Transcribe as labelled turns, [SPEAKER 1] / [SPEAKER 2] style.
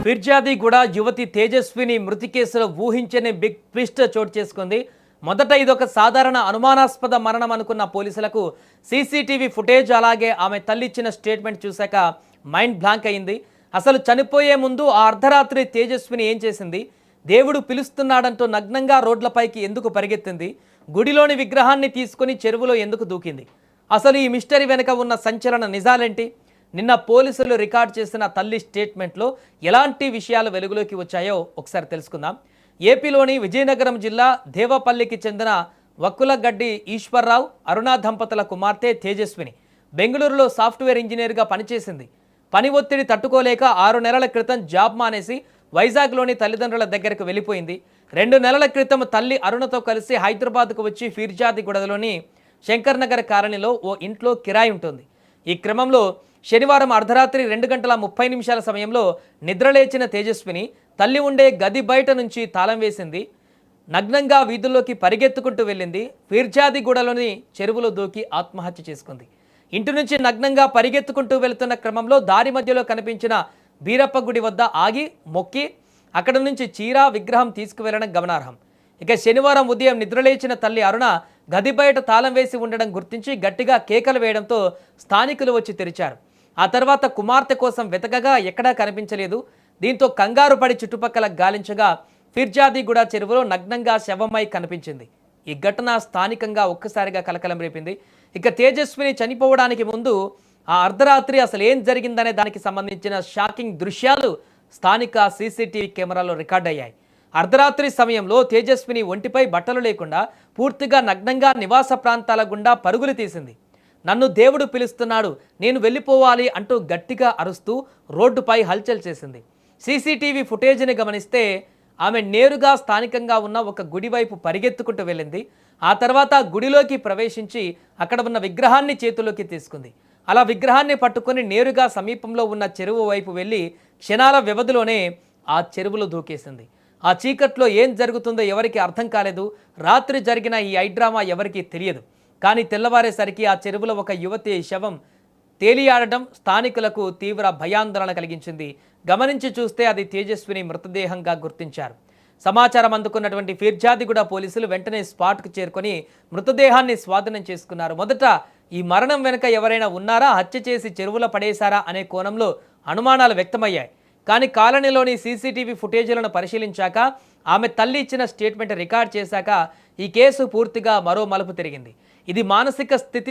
[SPEAKER 1] ఫిర్యాదిగూడ యువతి తేజస్విని మృతి కేసులో ఊహించని బిగ్ ట్విస్ట్ చోటు చేసుకుంది. మొదట ఇదొక సాధారణ అనుమానాస్పద మరణం అనుకున్న పోలీసులకు సీసీటీవీ ఫుటేజ్ అలాగే ఆమె తల్లి ఇచ్చిన స్టేట్మెంట్ చూశాక మైండ్ బ్లాంక్ అయింది. అసలు చనిపోయే ముందు ఆ అర్ధరాత్రి తేజస్విని ఏం చేసింది? దేవుడు పిలుస్తున్నాడంటూ నగ్నంగా రోడ్లపైకి ఎందుకు పరిగెత్తింది? గుడిలోని విగ్రహాన్ని తీసుకుని చెరువులో ఎందుకు దూకింది? అసలు ఈ మిస్టరీ వెనుక ఉన్న సంచలన నిజాలేంటి? నిన్న పోలీసులు రికార్డ్ చేసిన తల్లి స్టేట్మెంట్లో ఎలాంటి విషయాలు వెలుగులోకి వచ్చాయో ఒకసారి తెలుసుకుందాం. ఏపీలోని విజయనగరం జిల్లా దేవపల్లికి చెందిన వక్కులగడ్డి ఈశ్వర్రావు అరుణ దంపతుల కుమార్తె తేజస్విని బెంగళూరులో సాఫ్ట్వేర్ ఇంజనీర్గా పనిచేసింది. పని ఒత్తిడి తట్టుకోలేక 6 నెలల క్రితం జాబ్ మానేసి వైజాగ్లోని తల్లిదండ్రుల దగ్గరకు వెళ్ళిపోయింది. 2 నెలల క్రితం తల్లి అరుణతో కలిసి హైదరాబాద్కు వచ్చి ఫిర్యాదిగూడలోని శంకర్ నగర్ కాలనీలో ఓ ఇంట్లో కిరాయి ఉంటుంది. ఈ క్రమంలో శనివారం అర్ధరాత్రి 2:30 సమయంలో నిద్రలేచిన తేజస్విని తల్లి ఉండే గది బయట నుంచి తాళం వేసింది. నగ్నంగా వీధుల్లోకి పరిగెత్తుకుంటూ వెళ్ళింది. ఫిర్యాదిగూడలోని చెరువులో దూకి ఆత్మహత్య చేసుకుంది. ఇంటి నుంచి నగ్నంగా పరిగెత్తుకుంటూ వెళుతున్న క్రమంలో దారి మధ్యలో కనిపించిన బీరప్ప గుడి వద్ద ఆగి మొక్కి అక్కడ నుంచి చీర విగ్రహం తీసుకువెళ్లడం గమనార్హం. ఇక శనివారం ఉదయం నిద్రలేచిన తల్లి అరుణ గది బయట తాళం వేసి ఉండడం గుర్తించి గట్టిగా కేకలు వేయడంతో స్థానికులు వచ్చి తెరిచారు. ఆ తర్వాత కుమార్తె కోసం వెతకగా ఎక్కడా కనిపించలేదు. దీంతో కంగారు పడి చుట్టుపక్కల గాలించగా ఫిర్యాదిగూడ చెరువులో నగ్నంగా శవమై కనిపించింది. ఈ ఘటన స్థానికంగా ఒక్కసారిగా కలకలం రేపింది. ఇక తేజస్విని చనిపోవడానికి ముందు ఆ అర్ధరాత్రి అసలు ఏం జరిగిందనే దానికి సంబంధించిన షాకింగ్ దృశ్యాలు స్థానిక సీసీటీవీ కెమెరాలో రికార్డ్ అయ్యాయి. అర్ధరాత్రి సమయంలో తేజస్విని ఒంటిపై బట్టలు లేకుండా పూర్తిగా నగ్నంగా నివాస ప్రాంతాల గుండా పరుగులు తీసింది. నన్ను దేవుడు పిలుస్తున్నాడు, నేను వెళ్ళిపోవాలి అంటూ గట్టిగా అరుస్తూ రోడ్డుపై హల్చల్ చేసింది. సీసీటీవీ ఫుటేజ్ని గమనిస్తే ఆమె నేరుగా స్థానికంగా ఉన్న ఒక గుడి వైపు పరిగెత్తుకుంటూ వెళ్ళింది. ఆ తర్వాత గుడిలోకి ప్రవేశించి అక్కడ ఉన్న విగ్రహాన్ని చేతిలోకి తీసుకుంది. అలా విగ్రహాన్ని పట్టుకొని నేరుగా సమీపంలో ఉన్న చెరువు వైపు వెళ్ళి క్షణాల వ్యవధిలోనే ఆ చెరువులో దూకేసింది. ఆ చీకట్లో ఏం జరుగుతుందో ఎవరికి అర్థం కాలేదు. రాత్రి జరిగిన ఈ ఐడ్రామా ఎవరికీ తెలియదు. కానీ తెల్లవారేసరికి ఆ చెరువులో ఒక యువతి శవం తేలియాడడం స్థానికులకు తీవ్ర భయాందోళన కలిగించింది. గమనించి చూస్తే అది తేజస్విని మృతదేహంగా గుర్తించారు. సమాచారం అందుకున్నటువంటి ఫిర్యాదిగూడ పోలీసులు వెంటనే స్పాట్కు చేరుకొని మృతదేహాన్ని స్వాధీనం చేసుకున్నారు. మొదట ఈ మరణం వెనుక ఎవరైనా ఉన్నారా, హత్య చేసి చెరువులో పడేశారా అనే కోణంలో అనుమానాలు వ్యక్తమయ్యాయి. కానీ కాలనీలోని సీసీటీవీ ఫుటేజీలను పరిశీలించాక ఆమె తల్లి ఇచ్చిన స్టేట్మెంట్ రికార్డ్ చేశాక ఈ కేసు పూర్తిగా మరో మలుపు తిరిగింది. ఇది మానసిక స్థితి